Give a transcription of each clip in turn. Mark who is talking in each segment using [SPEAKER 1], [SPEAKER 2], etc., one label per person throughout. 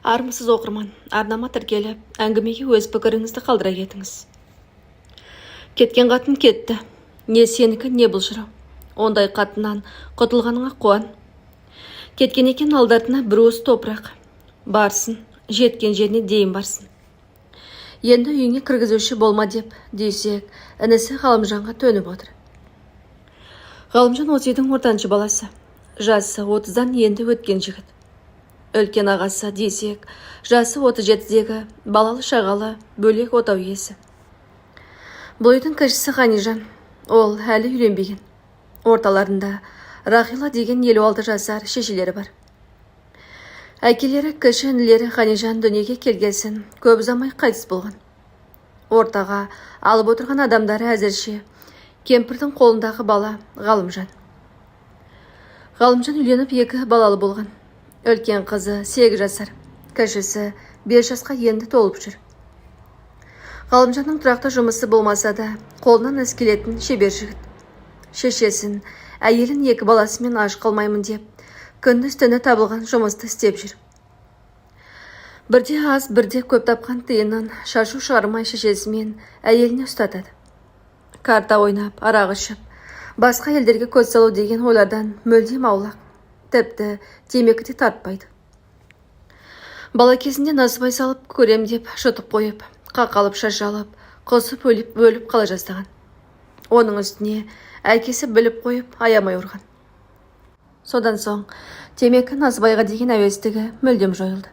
[SPEAKER 1] Армысыз оқырман, арнама тіркеліп, әңгімеге өз пікіріңізді қалдыра кетіңіз. Кеткен қатын кетті. Не сенікі, не бұл жырау. Ондай қатыннан құтылғаныңа қуан. Кеткен екен алдартына бір уыс топырақ. Барсын, жеткен жеріне дейін барсын. Енді үйіңе кіргізуші болма деп дейсек, інісі Ғалымжанға төніп отыр. Ғалымжан осы үйдің ортаншы баласы. Жасы 30-дан енді өткен жігіт. Үлкен ағасы дейсек, жасы 37-дегі балалы шағалы бөлек отау иесі. Бұл үйдің кішісі Ғанижан. Ол әлі үйленбеген. Орталарында Рахила деген 56 жасар шешелері бар. Әкелері кіші інілері Ғанижан дүниеге келгесін көп ұзамай қайтыс болған. Ортаға алып отырған адамдары әзірше кемпірдің қолындағы бала Ғалымжан. Ғалымжан үйленіп 2 балалы болған. Үлкен қызы 8 жасар, кішісі 5 жасқа енді толып жүр. Ғалымжанның тұрақты жұмысы болмаса да, қолынан іс келетін шебер жігіт. Шешесін, әйелін 2 баласымен аш қалмаймын деп, күндіз түні табылған жұмысты істеп жүр. Бірде аз, бірде көп тапқан тиынын шашу шығармай шешесімен әйеліне ұстатады. Карта ойнап, арақ ішіп, басқа елдерге көз салу деген ойлардан мүлдем аулақ. Тіпті темекі де тартпайды. Бала кезінде насыбай салып көрем деп шытып қойып, қақалып шашалып, құсып өліп қала жаздаған. Оның үстіне әкесі біліп қойып аямай ұрған. Содан соң темекі насыбайға деген әуестігі мүлдем жойылды.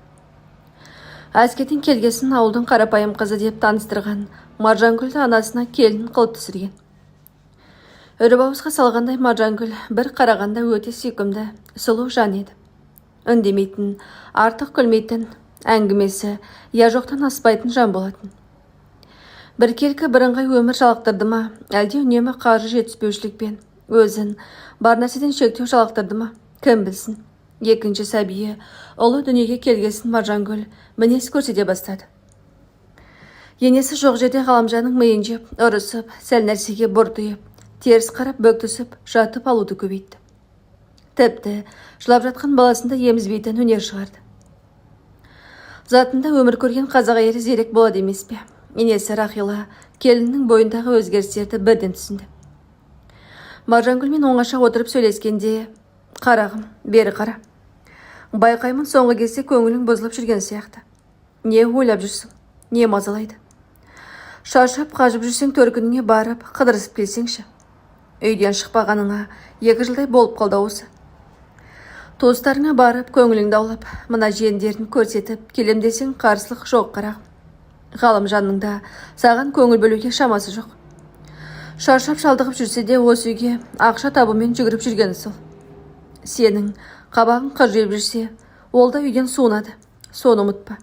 [SPEAKER 1] Әскерден келгесін ауылдың қарапайым қызы деп таныстырған Маржангүлді анасына келін қылып түсірген. Үріп-ауызға салғандай Маржангүл бір қарағанда өте сүйкімді, сұлу жан еді. Үндемейтін, артық күлмейтін, әңгімесі я жоқтан аспайтын жан болатын. Біркелкі бірыңғай өмір жалықтырды ма, әлде үнемі қаржы жетіспеушілікпен өзін бар нәрседен шектеу жалықтырды ма, кім білсін. Екінші сәбиі ұлы дүниеге келгесін Маржангүл мінез көрсете бастады. Енесі жоқ жерде Ғалымжанның миын жеп, ұрысып, сәл нәрсеге бұртиып, теріс қарап бөктісіп, жатып алуды көбейтті. Тіпті жылап жатқан баласында емізбейтін өнер шығарды. Затында өмір көрген қазақ әйелі зерек болады емес пе? Енесі Рахила келіннің бойындағы өзгерістерді бірден түсінді. Маржангүлмен оңаша отырып сөйлескенде, қарағым, бері қара. Байқаймын соңғы кезде көңілің бұзылып жүрген сияқты. Не ойлап жүрсің? Не мазалайды? Шаршап қажып жүрсең төркініңе барып, қыдырысып келсеңші. Үйден шықпағаныңа 2 жылдай болып қалды осы. Туыстарыңа барып, көңіліңді аулап, мына жиендерін көрсетіп, келем десең қарсылық жоқ қарағым. Ғалымжанның да саған көңіл бөлуге шамасы жоқ. Шаршап шалдығып жүрсе де осы үйге ақша табумен жүгіріп жүргені сол. Сенің қабағың қыржиып жүрсе, ол да үйден суынады. Соны ұмытпа.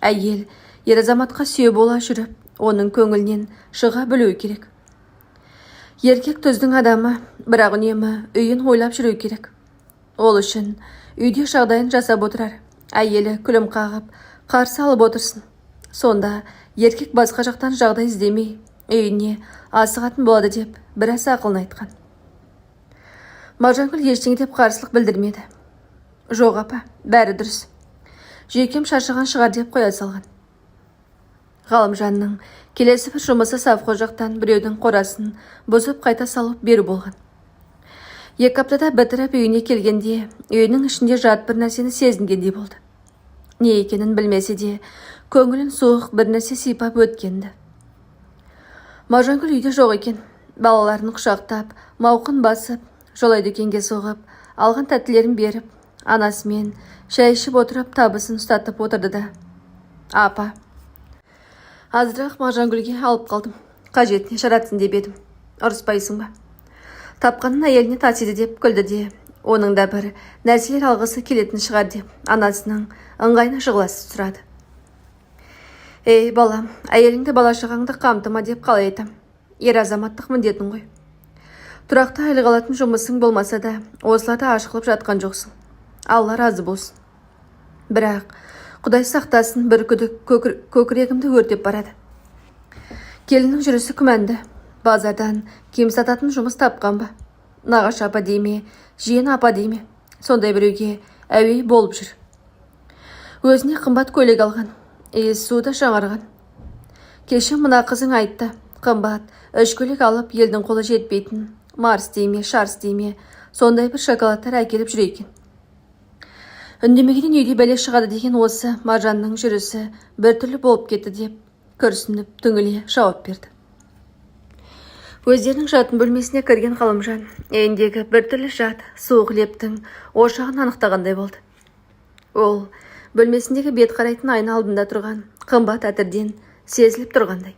[SPEAKER 1] Әйел ер азаматқа сүйеу бола жүріп, оның көңілінен шыға білуі керек. Еркек төздің адамы, бірақ үнемі үйін ойлап жүру керек. Ол үшін үйде жағдайын жасап отырар. Әйелі күлім қағып, қарсы алып отырсын. Сонда еркек басқа жақтан жағдай іздемей, үйіне асығатын болады деп біраз ақылын айтқан. Маржангүл ештеңе деп қарсылық білдірмеді. Жоқ апа, бәрі дұрыс. Жүйкем шаршаған шығар деп қоя салған. Ғалымжанның келесі бір жұмысы совхоз жақтан біреудің қорасын бұзып қайта салып беру болған. 2 аптада бітіріп үйіне келгенде, үйінің ішінде жат бір нәрсені сезінгендей болды. Не екенін білмесе де, көңілін суық бір нәрсе сипап өткенді. Маржангүл үйде жоқ екен. Балаларын құшақтап, мауқын басып, жолай дүкенге соғып, алған тәттілерін беріп, анасымен шай ішіп отырып табысын ұстатып отырды да. Апа, азырақ Маржангүлге алып қалдым. Қажетіне жаратсын деп едім. Ұрыспайсың ба? Тапқанын әйеліне тасиды деп күлді де, оның да бір нәрселер алғысы келетін шығар деп, анасының ыңғайына жығыласып сұрады. Ей, балам, әйеліңді бала-шағаңды қамтыма деп қалай айтам. Ер азаматтық міндетің ғой. Тұрақты айлық алатын жұмысың болмаса да, осыларда аш қылып жатқан жоқсың. Алла разы болсын. Бірақ Құдай сақтасын, бір күдік көкірегімді өртеп барады. Келіннің жүрісі күмәнді. Базардан киім сататын жұмыс тапқан ба? Нағашы апа дейме, жиен апа дейме? Сондай біреуге әуей болып жүр. Өзіне қымбат көйлек алған, суы да жаңарған. Кеше мына қызың айтты, қымбат үш көйлек алып елдің қолы жетпейтін, Марс дейме, Шарс дейме, сондай бір шоколадтар әкеліп жүр екен. Үндемегенен үйде бәле шығады деген осы Маржанның жүрісі біртүрлі болып кетті деп күрсініп түңіле жауап берді. Өздерінің жатын бөлмесіне кірген Ғалымжан үйіндегі біртүрлі жат суық лептің ошағын анықтағандай болды. Ол бөлмесіндегі бет қарайтын айна алдында тұрған қымбат әтірден сезіліп тұрғандай.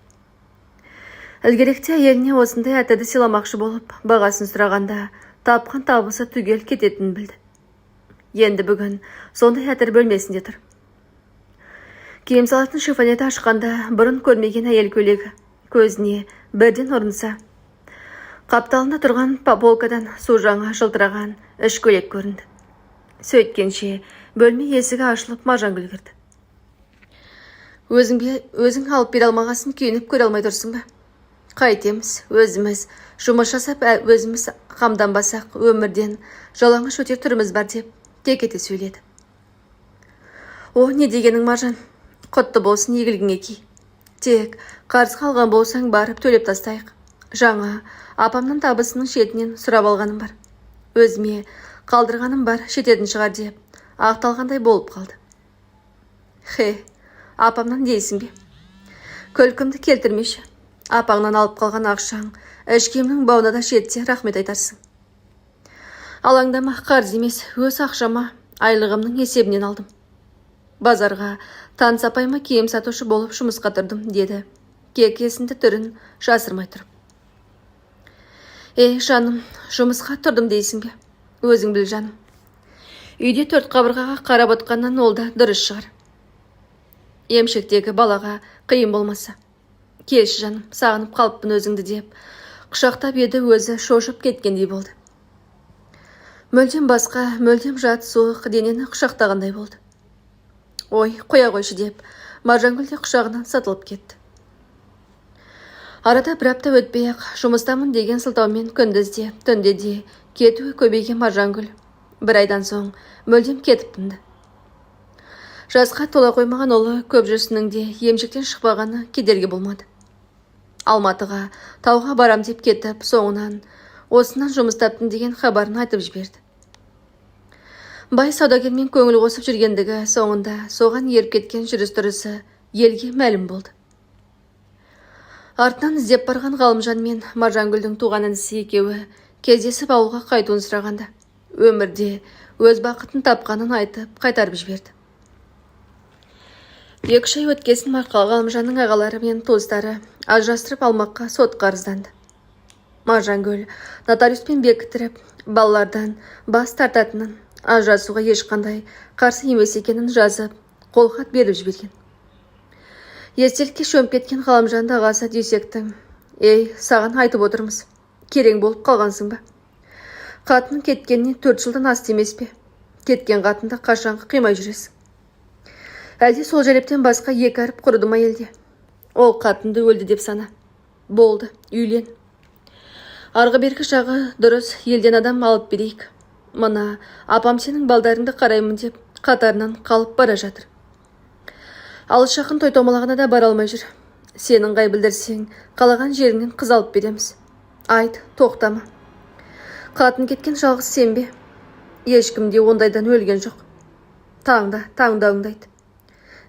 [SPEAKER 1] Ілгеректе әйеліне осындай әтірді сыйламақшы болып бағасын сұрағанда тапқан табысы түгел кететінін білді. Енді бүгін сондай әтір бөлмесінде тұр. Киім салатын шифонеті ашқанда бұрын көрмеген әйел көйлегі көзіне бірден ұрынса, қапталында тұрған полкадан су жаңа жылтыраған үш көйлек көрінді. Сөйткенше бөлме есігі ашылып Маржангүл кірді. Өзің алып бере алмағасын күйініп көре алмай тұрсың ба? Қайтеміз, өзіміз жұмыс жасап, өзіміз қамданбасақ өмірден жалаңаш өтер түріміз бар деп текете сөйледі. О, не дегенің Маржан? Құтты болсын игілігіңе ки. Тек қарыз қалған болсаң барып төлеп тастайық. Жаңа апамның табысының шетінен сұрап алғаным бар. Өзіме қалдырғаным бар, шететін шығар деп ақталғандай болып қалды. Апамнан дейсің бе? Күлкімді келтірмеші. Апаңнан алып қалған ақшаң іш киімнің бауына да жетсе рахмет айтарсың. Алаңдама, қарыз емес, өз ақшама айлығымның есебінен алдым. Базарға таныс апайыма киім сатушы болып жұмысқа тұрдым, деді кекесінді түрін жасырмай тұрып. Жаным, жұмысқа тұрдым дейсің бе? Өзің біл, жаным. Үйде төрт қабырғаға қарап отқаннан ол да дұрыс шығар. Емшектегі балаға қиын болмаса. Келші жаным, сағынып қалыппын өзіңді деп, құшақтап еді, өзі шошып кеткендей болды. Мүлдем басқа, мүлдем жат суық денені құшақтағандай болды. Ой, қоя қойшы деп, Маржангүл де құшағынан сатылып кетті. Арада бір апта өтпей-ақ жұмыстамын деген сылтаумен күндізде, түнде де кетуі көбейген Маржангүл бір айдан соң мүлдем кетіп тынды. Жасқа тола қоймаған ұлы көп жүрсінің де емшектен шықпағаны кедергі болмады. Алматыға тауға барам деп кетіп, соңынан осынан жұмыс таптым деген хабарын айтып жіберді. Бай саудагермен көңіл қосып жүргендігі соңында соған еріп кеткен жүріс-тұрысы елге мәлім болды. Артынан іздеп барған Ғалымжан мен Маржангүлдің туған інісі екеуі кездесіп ауылға қайтуын сұрағанда, өмірде өз бақытын тапқанын айтып қайтарып жіберді. 2 ай өткесін Марқал Ғалымжанның ағалары мен туыстары ажырастырып алмаққа сотқа арызданды. Маржангүл нотариуспен бекіттіріп, балалардан бас тартатынын, ажырасуға ешқандай қарсы емес екенін жазып, қолхат беріп жіберген. Естелікке шөміп кеткен Ғалымжанды ағасы Дүйсектің, саған айтып отырмыз, керең болып қалғансың ба? Қатының кеткеніне 4 жылдан асты емес пе? Кеткен қатынды қашанғы қимай жүресің? Әлде сол жәлептен басқа 2 әріп құрыды ма елде? Ол қатынды өлді деп сана. Болды, үйлен. Арғы бергі жағы дұрыс, елден адам алып берейік. Мына апам сенің балдарыңды қараймын деп қатарынан қалып бара жатыр. Алыс жақын той томалағына да бара алмай жүр. Сенің қай білдірсең, қалаған жеріңнен қыз алып береміз. Айт, тоқтама. Қатын кеткен жалғыз сен бе? Ешкімде ондайдан өлген жоқ. Таңдауыңдайды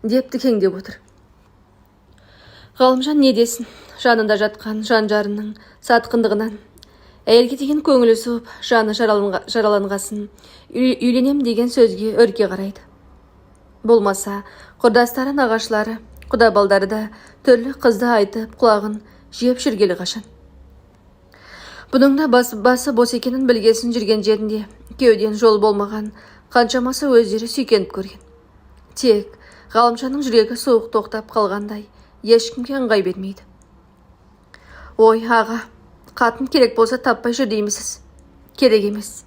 [SPEAKER 1] деп тікеңдеп отыр. Ғалымжан не десін, жанында жатқан жан-жарының сатқындығынан, әйелге деген көңілі суып, жаны жараланғасын, үйленем деген сөзге өрке қарайды. Болмаса, құрдастары, нағашылары, құда балдары да түрлі қызды айтып, құлағын жеп жүргелі қашан. Бұның да басы бос екенін білгесін жүрген жерінде кеуден жол болмаған қаншамасы өздері сүйкеніп көрген. Тек Ғалымжанның жүрегі суық тоқтап қалғандай, ешкімге ыңғай бермейді. Ой, аға, қатын керек болса таппай жүр деймісіз? Керек емес.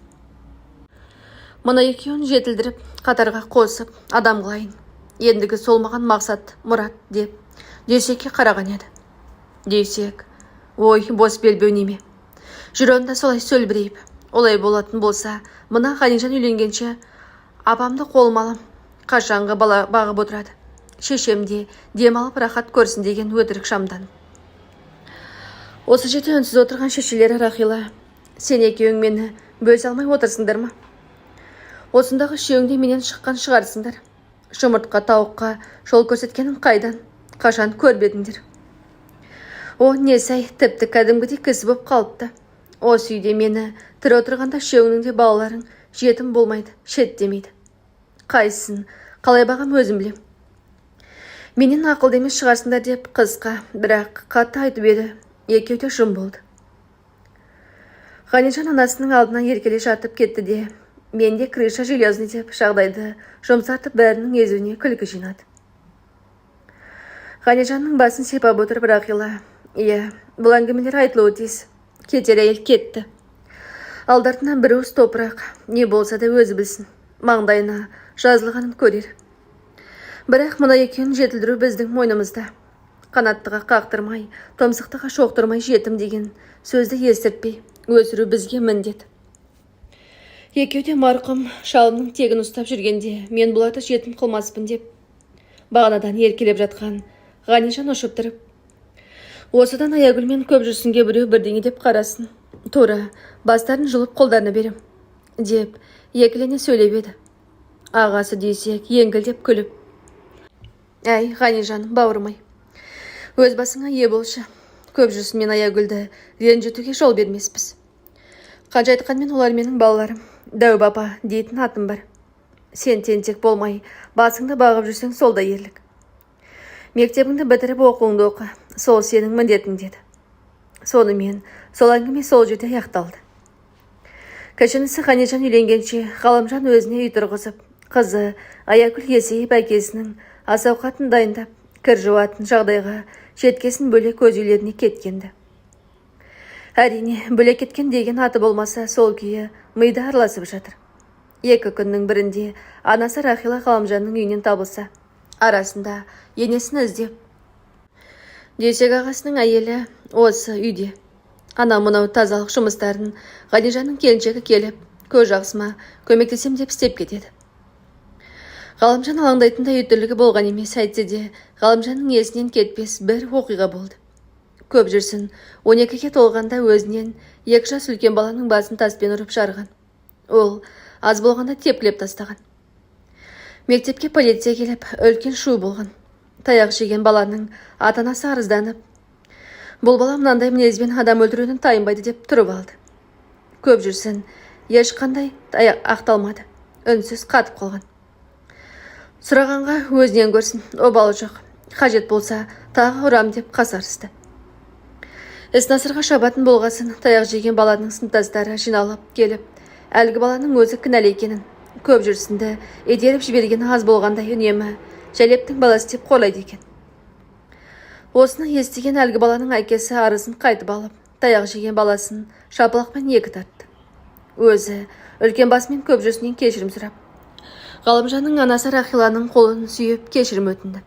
[SPEAKER 1] Мұны екеуін жетілдіріп, қатарға қосып, адам қылайын. Ендігі сол маған мақсат, мұрат деп Дүйсекке қараған еді. Дүйсек, ой, бос белбеу неме. Жүр онда солай сөлбірейіп. Олай болатын болса, мына Ғалимжан үйленгенше апамды қолыма алам. қашанғы бала бағып отырады. Шешемде демалып рахат көрсін деген өтірік шамдан. Осы жерде үнсіз отырған шешелері Рахила, сен екеуің мені бөле алмай отырсыңдар ма? Осындағы үшеуіңде менен шыққан шығарсыңдар. Жұмыртқа тауыққа жол көрсеткенін қайдан, қашан көрбедіңдер? О, несі-ай, тіпті кәдімгідей кісі боп қалыпты. Осы үйде мені тірі отырғанда үшеуіңнің де балаларың жетім болмайды, шеттемейді. Қайсың, қалай бағам өзім білем. Менен ақылды емес шығарсыңдар деп қысқа, бірақ қатты айтып еді, екеуі де жым болды. Ғанижан анасының алдына еркеле жатып кетті де, мен де крыша железный деп жағдайды жұмсартып бәрінің езуіне күлкі жинады. Ғанижанның басын сипап отырып Рахила, иә, бұл әңгімелер айтылуы тиіс. Кетер әйел кетті. Алдартынан бір уыс топырақ, не болса да өзі білсін, маңдайына жазылғанын көрер. Бірақ мына екеуін жетілдіру біздің мойнымызда. Қанаттыға қақтырмай, томсықтыға шоқтырмай жетім деген сөзді естіртпей өсіру бізге міндет. Екеуі де марқұм шалымның тегін ұстап жүргенде мен бұларды жетім қылмаспын деп бағанадан еркелеп жатқан Ғанижан ұшып тұрып, осыдан Аягүлмен көп жүрсінге біреу бірдеңе деп қарасын, тура бастарын жұлып қолдарына берем деп екілене сөйлеп еді. Ағасы десек еңгілдеп күліп, әй Ғанижаным, бауырмай, өз басыңа ие болшы. Көп жүрсін, мен Аягүлді ренжітуге жол бермеспіз. Қанша айтқанмен олар менің балаларым. Дәу бапа дейтін атым бар. Сен тентек болмай, басыңды бағып жүрсең сол да ерлік. Мектебіңді бітіріп оқуыңды оқы, сол сенің міндетің деді. Сонымен сол әңгіме сол жерде аяқталды. Кішінісі Ғанижан үйленгенше Ғалымжан өзіне үй тұрғызып, қызы Аягүл есейіп әкесінің ас-ауқатын дайындап, кір жуатын жағдайға жеткесін бөлек өз үйлеріне кеткенді. Әрине, бөлек кеткен деген аты болмаса, сол күйі мида араласып жатыр. Екі күннің бірінде анасы Рахила Ғалымжанның үйінен табылса, арасында енесін іздеп. Десек ағасының әйелі осы үйде. Ана мынау тазалық жұмыстарын Ғанижанның келіншегі келіп, көз жақсыма көмектесем деп істеп кетеді. Ғалымжан алаңдайтындай үйтірлігі болған емес, әйтсе де Ғалымжанның есінен кетпес бір оқиға болды. Көп жүрсін, 12-ге толғанда өзінен 2 жас үлкен баланың басын таспен ұрып жарған. Ол аз болғанда тепкілеп тастаған. Мектепке полиция келіп, үлкен шу болған. Таяқ жеген баланың ата-анасы арызданып, бұл бала мынандай мінезбен адам өлтіруден тайынбайды деп тұрып алды. Көп жүрсін, ешқандай ақталмады. Үнсіз қатып қалған. Сұрағанға өзінен көрсін, обалы жоқ. Қажет болса, тағы ұрам деп қасарысты. Іс-насырға шабатын болғасын, таяқ жеген баланың сыныптастары жиналып келіп, әлгі баланың өзі кінәлі екенін, көп жүрсінді итеріп жібергені аз болғандай үнемі Жәлептің баласы деп қорлайды екен. Осыны естіген әлгі баланың әкесі арызын қайтып алып, таяқ жеген баласын шапалақпен екі тартты. Өзі үлкен басымен көп жүрсінен кешірім сұрап, Ғалымжанның анасы Рахиланың қолын сүйіп кешірім өтінді.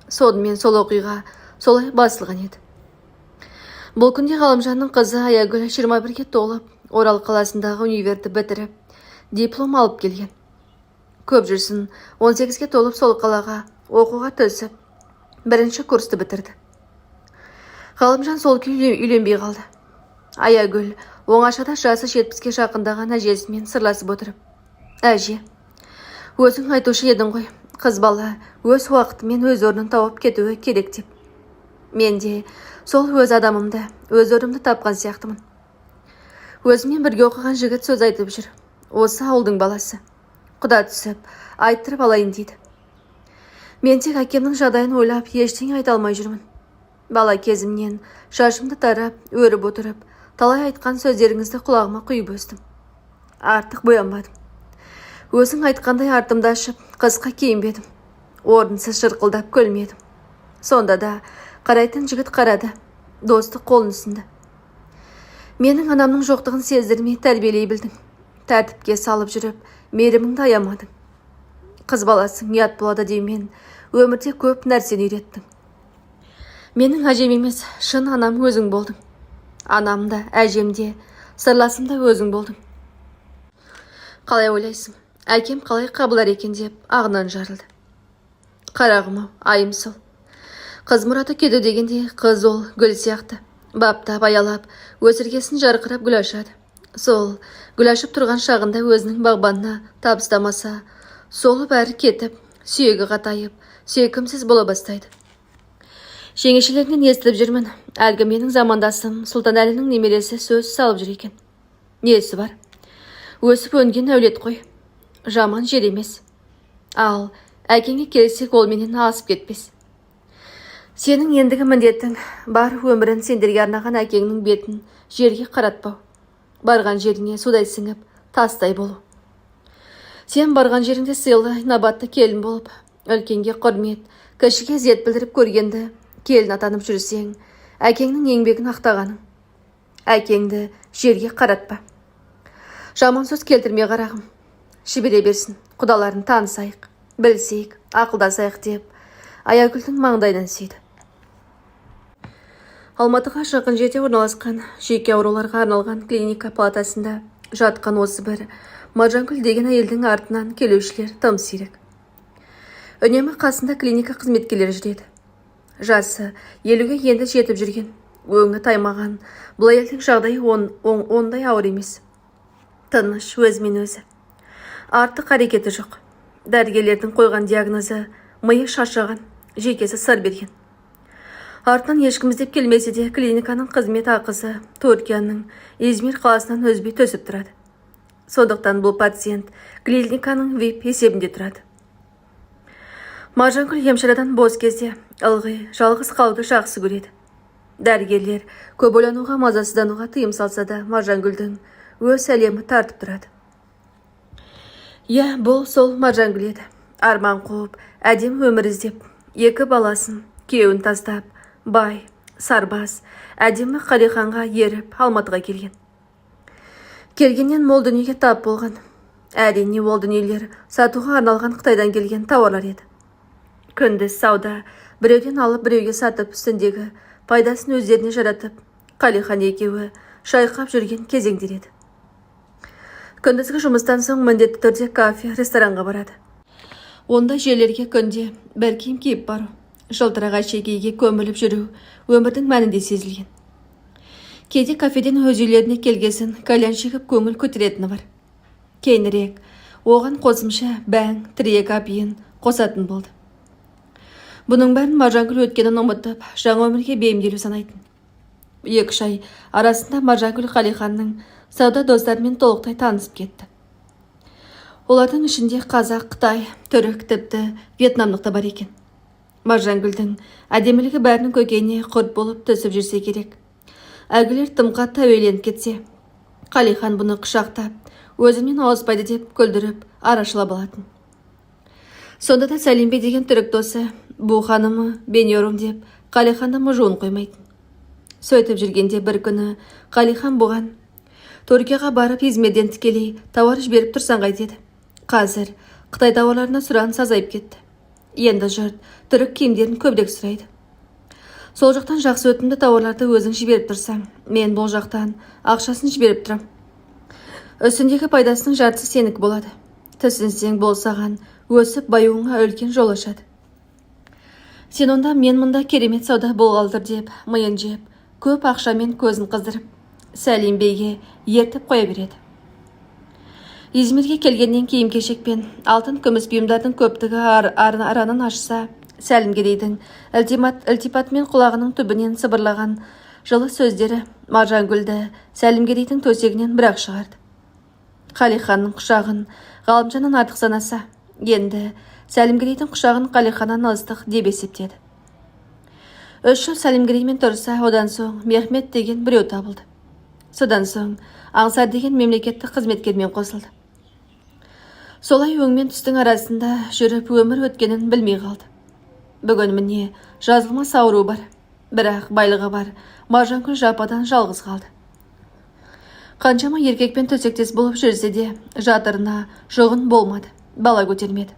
[SPEAKER 1] Сонымен сол оқиға солай басылған еді. Бұл күнде Ғалымжанның қызы Аягүл 21-ге толып, Орал қаласындағы универді бітіріп, диплом алып келген. Көп жүрсін, 18-ге толып сол қалаға оқуға түсіп, 1-ші курсты бітірді. Ғалымжан сол күйі үйленбей қалды. Аягүл оңашада жасы 70-ге жақындаған әжесімен сырласып отырып, әже, өзің айтушы едің ғой, қыз бала өз уақытымен өз орнын тауып кетуі керек деп. Мен де сол өз адамымды, өз орнымды тапқан сияқтымын. Өзімен бірге оқыған жігіт сөз айтып жүр. Осы ауылдың баласы. Құда түсіп, айттырып алайын дейді. Мен тек әкемнің жағдайын ойлап, ештеңе айта алмай жүрмін. Бала кезімнен шашымды тарап, өріп отырып, талай айтқан сөздеріңізді құлағыма құйып өстім. Артық боянбадым. Өзің айтқандай артымды ашып, қысқа киінбедім. Орынсыз жырқылдап көлмедім. Сонда да қарайтын жігіт қарады, достық қолын ұсынды. Менің анамның жоқтығын сездірмей тәрбиелей білдің. Тәртіпке салып жүріп, мейіріміңді аямадың. Қыз баласың ұят болады деймен, өмірде көп нәрсені үйреттің. Менің әжем емес, шын анам өзің болдың. Анамда, әжемде, сырласымда өзің болдың. Қалай ойлайсың? Әкем қалай қабылдар екен деп ағынан жарылды. Қарағым-ау, айым сол. Қыз мұраты кеду дегенде қыз ол гүл сияқты. Баптап, аялап, өсіргесін жарқырап гүл ашады. Сол гүл ашып тұрған шағында өзінің бағбанына табыстамаса, солы бәрі кетіп, сүйегі қатайып, сүйкімсіз бола бастайды. Жеңешелерінен естіп жүрмін. Әлгі менің замандасым Сұлтанәлінің немересі сөз салып жүр екен. Несі бар? Өсіп өнген әулет қой. Жаман жер емес. Ал әкеңе келсек ол менен асып кетпес. Сенің ендігі міндетің бар өмірін сендерге арнаған әкеңнің бетін жерге қаратпау. Барған жеріне судай сіңіп, тастай болу. Сен барған жеріңде сыйлы, набатты келін болып, үлкенге құрмет, кішіге ізет білдіріп көргенді келін атанып жүрсең, әкеңнің еңбегін ақтағаның. Әкеңді жерге қаратпа. Жаман сөз келтірме қарағым. Шібере берсін, құдаларын танысайық, білсейік, ақылдасайық деп, Аягүлдің маңдайынан сүйді. Алматыға жақын жерде орналасқан жеке ауруларға арналған клиника палатасында жатқан осы бір Маржангүл деген әйелдің артынан келушілер тым сирек. Үнемі қасында клиника қызметкерлері жүреді. Жасы 50-ге енді жетіп жүрген, өңі таймаған, бұл әйелдің жағдайы ондай ауыр емес. Тыныш, өзімен өзі. Артық әрекеті жоқ. Дәрігерлердің қойған диагнозы миы шаршаған, жүйкесі сыр берген. Артынан ешкім іздеп келмесе де клиниканың қызмет ақысы Түркияның Измир қаласынан өзбей төсіп тұрады. Сондықтан бұл пациент клиниканың VIP есебінде тұрады. Маржангүл емшарадан бос кезде ылғи жалғыз қалуды жақсы көреді. Дәрігерлер көп ойлануға, мазасыздануға тыйым салса да, Маржангүлдің өз әлемі тартып тұрады. Бұл сол Маржангүл еді. Арман қуып, әдем өмір іздеп, 2 баласын, күйеуін тастап, бай, сарбаз, әдемі Қалиханға еріп Алматыға келген. Келгеннен мол дүниеге тап болған. Әрине ол дүниелер сатуға арналған Қытайдан келген тауарлар еді. Күндіз сауда, біреуден алып біреуге сатып, үстіндегі пайдасын өздеріне жаратып, Қалихан екеуі шайқап жүрген кезеңдер еді. Күндізгі жұмыстан соң міндетті түрде кафе, ресторанға барады. Онда жерлерге күнде бір киім киіп бару, жылтыраған шегеге көміліп жүру өмірдің мәнінде сезілген. Кейде кафеден өз үйлеріне келгесін кальян шегіп көңіл көтеретіні бар. Кейінірек оған қосымша бәң, тірек апиын қосатын болды. Бұның бәрін Маржангүл өткенін ұмытып, жаңа өмірге бейімделу санайтын. 2 ай арасында Маржангүл Қалиханның сауда достарымен толықтай танысып кетті. Олардың ішінде қазақ, Қытай, түрік, тіпті вьетнамдық та бар екен. Маржангүлдің әдемілігі бәрінің көкейіне құрт болып түсіп жүрсе керек. Әгілер тым қатты әуеленіп кетсе, Қалихан бұны құшақтап, өзімен ауыспайды деп күлдіріп, арашылап алатын. Сонда да Сәлимбе деген түрік досы, бұл ханымы беньорум деп, Қалиханды мұжуын қоймайтын. Сөйтіп жүргенде бір күні Қалихан бұған, Түркияға барып Измирден тікелей тауар жіберіп тұрсаң қайтеді. Қазір Қытай тауарларына сұраныс азайып кетті. Енді жұрт түрік киімдерін көбірек сұрайды. Сол жақтан жақсы өтімді тауарларды өзің жіберіп тұрсаң, мен бұл жақтан ақшасын жіберіп тұрам. Үстіндегі пайдасының жартысы сенікі болады. Түсінсең бол саған өсіп баюыңа үлкен жол ашады. Сен онда мен мұнда керемет сауда болғалдыр деп, миын жеп, көп ақшамен көзін қыздырып, Сәлимбеге ертіп қоя береді. Измирге келгеннен киім-кешек пен алтын күміс бұйымдардың көптігі аранын ашса, Сәлімгерейдің ілтипатымен құлағының түбінен сыбырлаған жылы сөздері Маржангүлді Сәлімгерейдің төсегінен бірақ шығарды. Қалиханның құшағын Ғалымжаннан артық санаса, енді Сәлімгерейдің құшағын Қалиханнан ыстық деп есептеді. 3 жыл Сәлімгереймен тұрса, одан соң Мехмет деген біреу табылды. Содан соң Аңсар деген мемлекеттік қызметкермен қосылды. Солай өңмен түстің арасында жүріп өмір өткенін білмей қалды. Бүгін міне жазылмас ауру бар, бірақ байлығы бар. Маржангүл жападан жалғыз қалды. Қаншама еркекпен төсектес болып жүрсе де, жатырына жоғын болмады, бала көтермеді.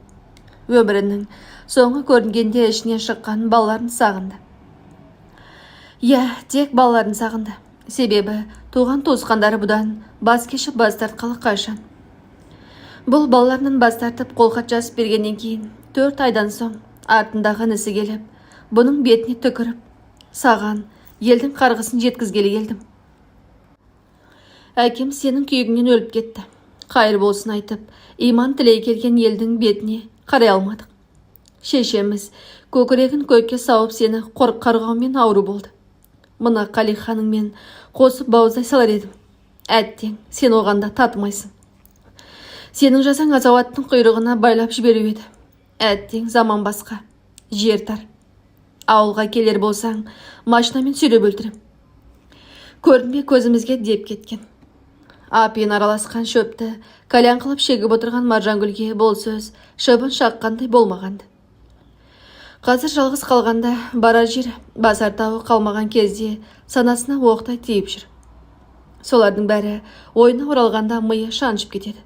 [SPEAKER 1] Өмірінің соңы көрінгенде ішінен шыққан балаларын сағынды. Тек балаларын сағынды. Себебі туған туысқандары бұдан бас кешіп бас тартқалы қашан. Бұл балаларынан бас тартып қолхат жазып бергеннен кейін 4 айдан соң артындағы інісі келіп, бұның бетіне түкіріп, саған елдің қарғысын жеткізгелі келдім. Әкем сенің күйігіңнен өліп кетті. Қайыр болсын айтып, иман тілей келген елдің бетіне қарай алмадық. Шешеміз көкірегін көкке сауып сені қарғаумен ауру болды. Мына Қалиханыңмен қосып бауыздай салар едім. Әттең, сен оғанда татымайсың. Сенің жасаң азауаттың құйрығына байлап жіберу еді. Әттең, заман басқа, жер тар. Ауылға келер болсаң, машинамен сүйреп өлтірем. Көрдің бе көзімізге деп кеткен. Апиын араласқан шөпті кәлян қылып шегіп отырған Маржангүлге бұл сөз шыбын шаққандай болмағанды. Қазір жалғыз қалғанда барар жер басар тауы қалмаған кезде санасына оқтай тиіп жүр. Солардың бәрі ойына оралғанда миы шаншып кетеді.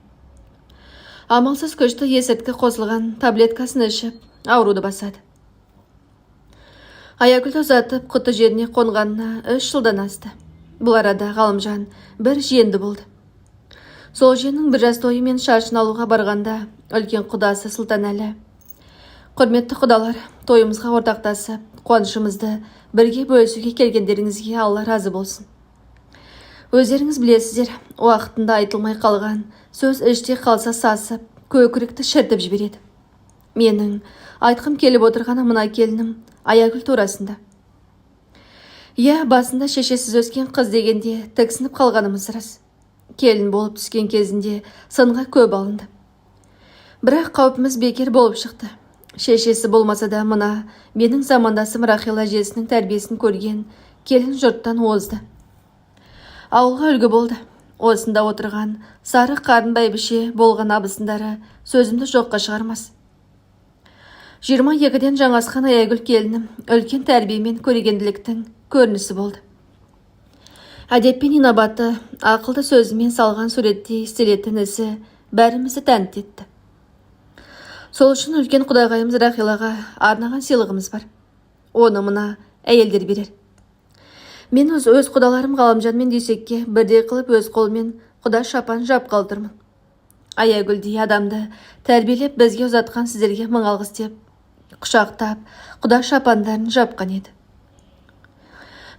[SPEAKER 1] Амалсыз күшті есірткі қосылған таблеткасын ішіп, ауруды басады. Аягүлді ұзатып құты жеріне қонғанына 3 жылдан асты. Бұл арада Ғалымжан бір жиенді болды. Сол жиеннің бір жас тойы мен шашын алуға барғанда үлкен құдасы Сұлтанәлі: құрметті құдалар, тойымызға ортақтасып, қуанышымызды бірге бөлісуге келгендеріңізге Алла разы болсын. Өздеріңіз білесіздер, уақытында айтылмай қалған сөз іште қалса сасып, көкіректі шіртіп жібереді. Менің айтқым келіп отырғаны мына келінім Аягүл турасында. Иә, басында шешесіз өскен қыз дегенде тіксініп қалғанымыз рас. Келін болып түскен кезінде сынға көп алынды. Бірақ қауіпіміз бекер болып шықты. Шешесі болмаса да мына менің замандасым Рахила әжесінің тәрбиесін көрген келін жұрттан озды. Ауылға үлгі болды. Осында отырған сары қарын бәйбіше болған абысындары сөзімді жоққа шығармас. 22-ден жаңасқан Аягүл келінім үлкен тәрбиемен көрегенділіктің көрінісі болды. Әдеппен инабаты, ақылды сөзімен салған суреттей стилетін ісі бәрімізді тәнті етті. Сол үшін үлкен құдағайымыз Рахилаға арнаған сыйлығымыз бар. Оны мына әйелдер берер. Мен өз құдаларым Ғалымжан мен Дүйсекке бірдей қылып өз қолмен құда шапан жап қалдырмын. Аягүлдей адамды тәрбиелеп бізге ұзатқан сіздерге мың алғыс деп, құшақтап, құда шапандарын жапқан еді.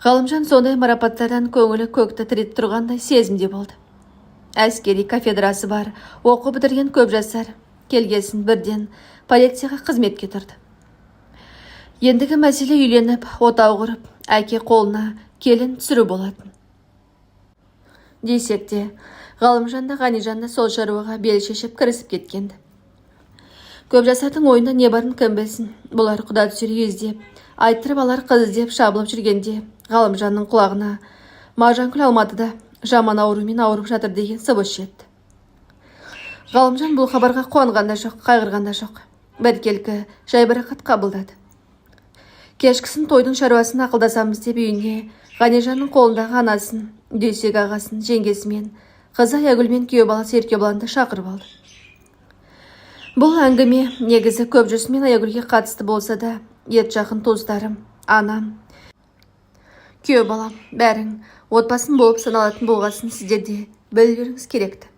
[SPEAKER 1] Ғалымжан сондай марапаттардан көңілі көкті тіреп тұрғандай сезімде болды. Әскери кафедрасы бар, оқу бітірген көп жасар, келгесін бірден полицияға қызметке тұрды. Ендігі мәселе үйленіп, отау құрып, әке қолына келін түсіру болатын. Десек те, Ғалымжан да Ғанижан да сол шаруаға бел шешіп кірісіп кеткенді. Көп жасардың ойында не барын кім білсін, бұлар құда түсіре іздеп, айттырып алар қыз іздеп шабылып жүргенде Ғалымжанның құлағына Маржангүл Алматыда жаман аурумен ауырып жатыр деген сыбыс жетті. Ғалымжан бұл хабарға қуанған да жоқ, қайғырған да жоқ. Біркелкі жайбарақат қабылдады. Кешкісін тойдың шаруасын ақылдасамыз деп үйіне Ғанижанның қолындағы анасын, Дүйсек ағасын, жеңгесімен, қызы Аягүлмен күйеу баласы Еркебұланды шақырып алды. Бұл әңгіме негізі көп жүрісімен Аягүлге қатысты болса да, ет жақын туыстарым, анам, күйеу балам, бәрің отбасын болып саналатын болғасын сіздер де білуіңіз керекті.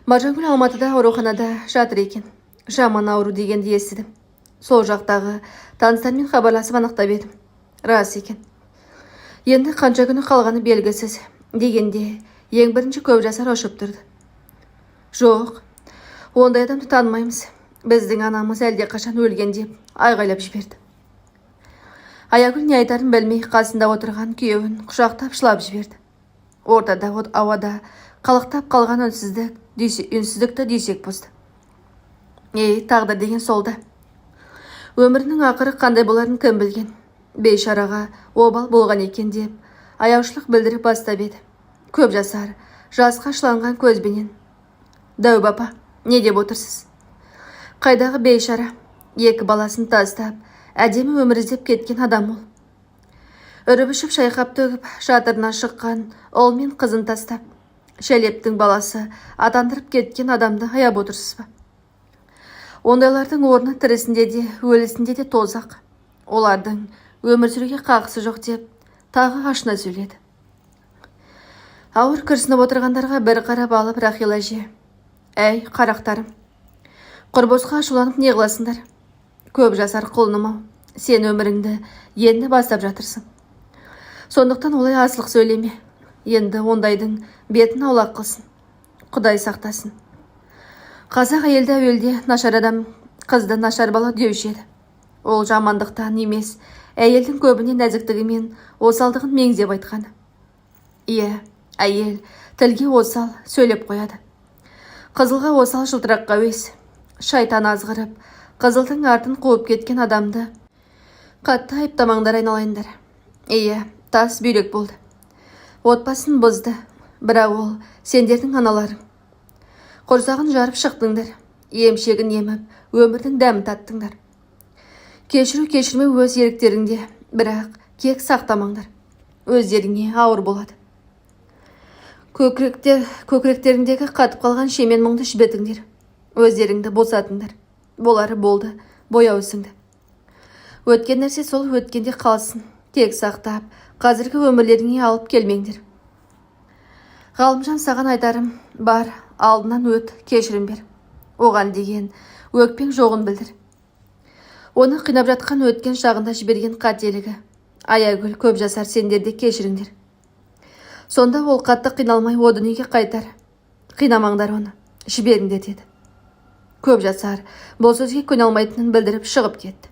[SPEAKER 1] Маржангүл Алматыда ауруханада жатыр екен. Жаман ауру дегенді естідім. Сол жақтағы таныстармен хабарласып анықтап едім. Рас екен. Енді қанша күні қалғаны белгісіз дегенде ең бірінші көп жасар ұшып тұрды. Жоқ, ондай адамды танымаймыз. Біздің анамыз әлде қашан өлген деп айғайлап жіберді. Аягүл не айтарын білмей қасында отырған күйеуін құшақтап жылап жіберді. Ортада ауада қалықтап қалған үнсіздікті Дүйсек бұзды. Тағдыр деген солда. Өмірінің ақыры қандай боларын кім білген. Бейшараға обал болған екен деп аяушылық білдіріп бастап еді. Көп жасар, жасқа шыланған көзбенен: дәу бапа, не деп отырсыз? Қайдағы бейшара, 2 баласын тастап, әдемі өмір іздеп кеткен адам ол. Үріп-ішіп шайқап төгіп, шатырынан шыққан ұл мен қызын тастап, шәлептің баласы атандырып кеткен адамды аяп отырсыз ба? Ондайлардың орны тірісінде де, өлісінде де тозақ. Олардың өмір сүруге қақысы жоқ деп, тағы ашына сөйледі. Ауыр күрсініп отырғандарға бір қарап алып Рахила әже: Әй, қарақтарым, құрбосқа ашуланып не қыласыңдар? Көп жасар құлыным-ау, сен өміріңді енді бастап жатырсың. Сондықтан олай асылық сөйлеме. Енді ондайдың бетін аулақ қылсын. Құдай сақтасын. Қазақ әйелді әуелде нашар адам қызды нашар бала деуші еді. Ол жамандықтан емес, әйелдің көбіне нәзіктігі мен осалдығын меңзеп айтқаны. Иә, әйел тілге осал сөйлеп қояды. Қызылға осал жылтыраққа өз. Шайтан азғырып, қызылдың артын қуып кеткен адамды қатты айыптамаңдар айналайындар. Иә, тас бүйрек болды. Отбасын бұзды, бірақ ол сендердің аналарың. Құрсағын жарып шықтыңдар, емшегін еміп, өмірдің дәмін таттыңдар. Кешіру кешірмеу өз еріктеріңде, бірақ кек сақтамаңдар. Өздеріңе ауыр болады. Көкіректеріңдегі қатып қалған шемен мұңды жібетіңдер. Өздеріңді босатыңдар. Болары болды, бояу ісіңді. Өткен нәрсе сол өткенде қалсын. Тек сақтап, қазіргі өмірлеріңе алып келмеңдер. Ғалымжан, саған айтарым бар, алдынан өт, кешірім бер. Оған деген өкпең жоғын білдір. Оны қинап жатқан өткен шағында жіберген қателігі. Аягүл, көп жасар сендерде кешіріңдер. Сонда ол қатты қиналмай о дүниеге қайтар. Қинамаңдар оны, жіберіңдер деді. Көп жасар бұл сөзге көне алмайтынын білдіріп шығып кетті.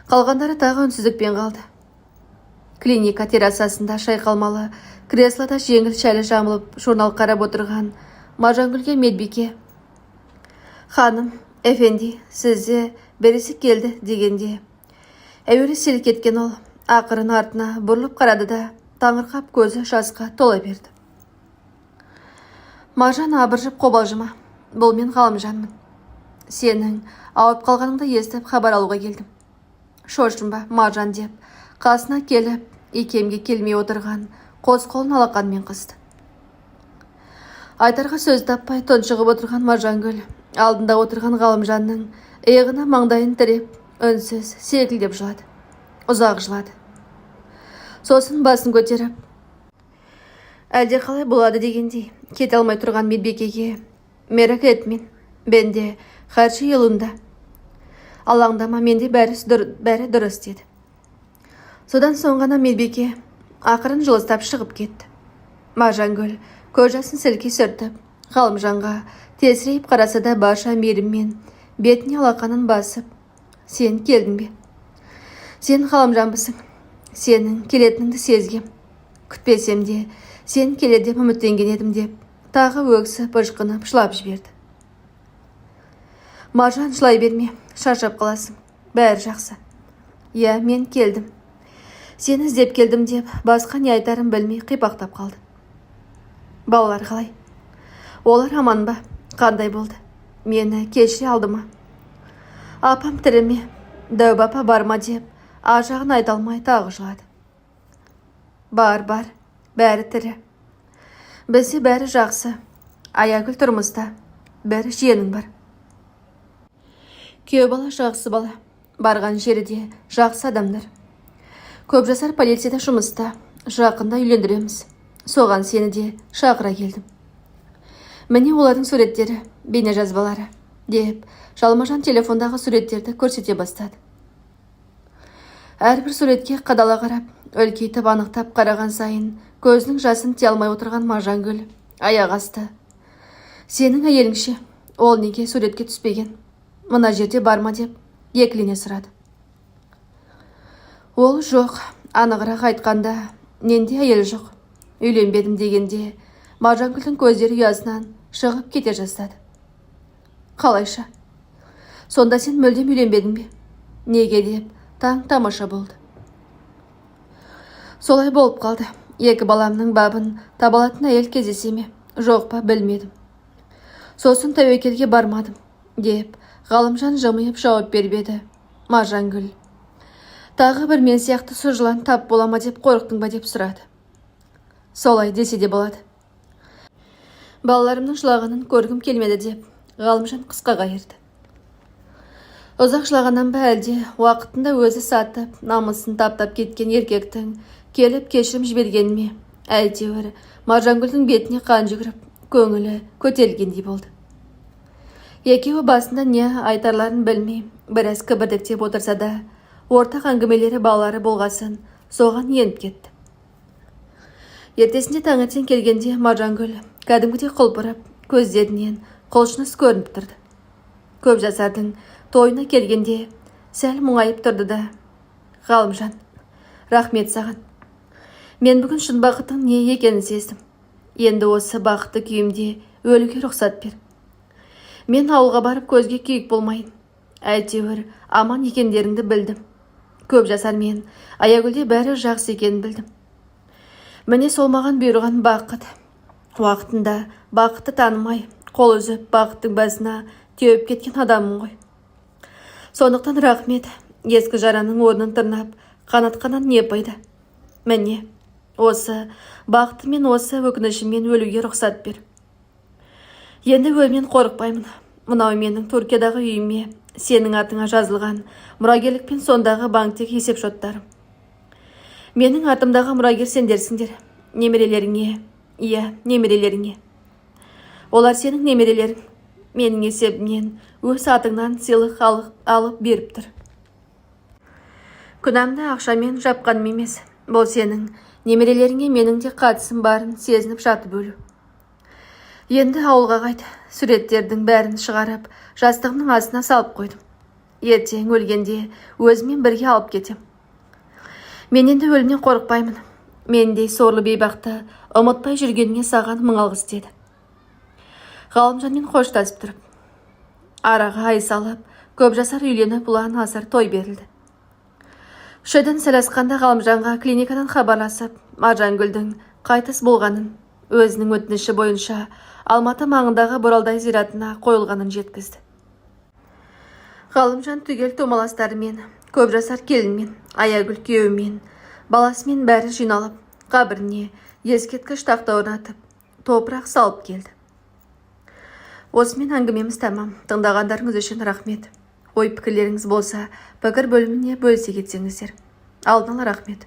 [SPEAKER 1] Қалғандары тағы үнсіздікпен қалды. Клиника террасасында шайқалмалы, креслода жеңіл шәлі жамылып журнал қарап отырған Маржангүлге медбике: «Ханым, әфенди, сізде бересі келді» дегенде, әуелі селк еткен ол ақырын артына бұрылып қарады да таңырқап көзі жасқа тола берді. Маржан абыржып қобалжыма. Бұл мен Ғалымжанмын. Сенің ауырып қалғаныңды естіп хабар алуға келдім. Шошынба, Маржан деп, қасына келіп, икемге келмей отырған қос қолын алақанмен қысты. Айтарға сөз таппай тұншығып отырған Маржангүл алдында отырған Ғалымжанның иығына маңдайын тіреп, үнсіз селкілдеп жылады. Ұзақ жылады. Сосын басын көтеріп, әлде қалай болады дегендей, кете алмай тұрған медбикеге: «Мерак етмен, бенде харчы елунда. Алаңдама, менде бәрі дұрыс» деді. Содан соң ғана медбике ақырын жылыстап шығып кетті. Маржангүл көз жасын сілки сүртіп, Ғалымжанға тесірейіп қараса да барша мейіріммен бетіне алақанын басып: «Сен келдің бе? Сен Ғалымжанбысың. Сенің келетініңді сезгем. Күтпесем де, сен келеді деп үміттенген едім» деп тағы өксіп ышқынып жылап жіберді. Маржан, жылай берме, шаршап қаласың. Бәрі жақсы. Иә, мен келдім. Сені іздеп келдім деп басқа не айтарын білмей қипақтап қалды. Балалар қалай? Олар аман ба? Қандай болды? Мені кешіре алды ма? Апам тірі ме? Дәу апа бар ма деп ажағын айта алмай тағы жылады. Бар, бәрі тірі. Бізде бәрі жақсы. Аягүл тұрмыста. Бәрі жиенің бар. Күйеу бала жақсы бала. Барған жерде жақсы адамдар. Көп жасар полицияда жұмыста. Жақында үйлендіреміз. Соған сені де шақыра келдім. Міне олардың суреттері, бейне жазбалары» деп Жалмажан телефондағы суреттерді көрсете бастады. Әрбір суретке қадала қарап, үлкейтіп анықтап қараған сайын көзінің жасын тия алмай отырған Маржангүл аяқ асты. «Сенің әйеліңше, ол неге суретке түспеген? Мына жерде бар ма?» деп екілене сұрады. Ол жоқ, анығырақ айтқанда, ненде әйел жоқ. Үйленбедім дегенде Маржангүлдің көздері ұясынан шығып кете жаздады. Қалайша? Сонда сен мүлдем үйленбедің бе? Неге деп таң тамаша болды. Солай болып қалды. Екі баламның бабын табалатын әйел кездесе ме? Жоқ па, білмедім. Сосын тәуекелге бармадым деп Ғалымжан жымиып жауап бербеді. Маржангүл тағы бір мен сияқты сұр тап бола ма деп қорықтың ба деп сұрады. Солай десе де болады. Балаларымның жылағанын көргім келмеді деп Ғалымжан қысқа қайырды. Ұзақ жылағаннан ба әлде уақытында өзі сатып, намысын таптап кеткен еркектің келіп кешірім жібергені ме? Әйтеуір Маржангүлдің бетіне қан жүгіріп, көңілі көтерілгендей болды. Екеуі басында не айтарларын білмей, біраз кібірдіктеп отырса да, ортақ әңгімелері балалары болғасын, соған еніп кетті. Ертесінде таңертең келгенде Маржангүл кәдімгідей құлпырып, көздерінен құлшыныс көрініп тұрды. Көп жасардың тойына келгенде сәл мұңайып тұрды да: «Ғалымжан, рахмет саған. Мен бүгін шын бақыттың не екенін сездім. Енді осы бақытты күйімде өлуге рұқсат бер. Мен ауылға барып көзге күйік болмайын. Әйтеуір аман екендеріңді білдім. Көп жасар мен Аягүлде бәрі жақсы екенін білдім. Міне сол маған бұйырған бақыт. Уақытында бақытты танымай, қол үзіп бақыттың басына теуіп кеткен адаммын ғой. Сондықтан рахмет. Ескі жараның орнын тырнап, қанатқаннан не пайда? Міне, осы бақытымен, осы өкінішіммен өлуге рұқсат бер. Енді өлмен қорықпаймын. Мынау менің Түркиядағы үйіме сенің атыңа жазылған мұрагерлікпен сондағы банктегі есеп шоттарым. Менің атымдағы мұрагер сендерсіңдер. Немерелеріңе, немерелеріңе. Олар сенің немерелерің. Менің есебімнен өз атыңнан сыйлық алып беріп тұр. Күнәмді ақшамен жапқаным емес. Бұл сенің немерелеріңе менің де қатысым барын сезініп жатып өлу. Енді ауылға қайт. Суреттердің бәрін шығарып, жастығымның астына салып қойдым. Ертең өлгенде өзімен бірге алып кетем. Мен енді өлімнен қорықпаймын. Мендей сорлы бейбақты ұмытпай жүргеніңе саған мың алғыс деді. Ғалымжанмен қоштасып тұрып, араға ай салып, көп жасар үйленіп, ұлан асыр той берілді. Шөйден сәл асқанда Ғалымжанға клиникадан хабарласып, Маржангүлдің қайтыс болғанын, өзінің өтініші бойынша Алматы маңындағы Боралдай зиратына қойылғанын жеткізді. Ғалымжан түгел томаластарымен, көп жасар келінмен, Аягүл күйеуімен, баласымен бәрі жиналып, қабіріне ескерткіш тақта орнатып, топырақ салып келді. Осымен әңгімеміз тамам. Тыңдағандарыңыз үшін рахмет. Ой пікірлеріңіз болса, пікір бөліміне бөлісе кетсеңіздер. Алдын ала рахмет.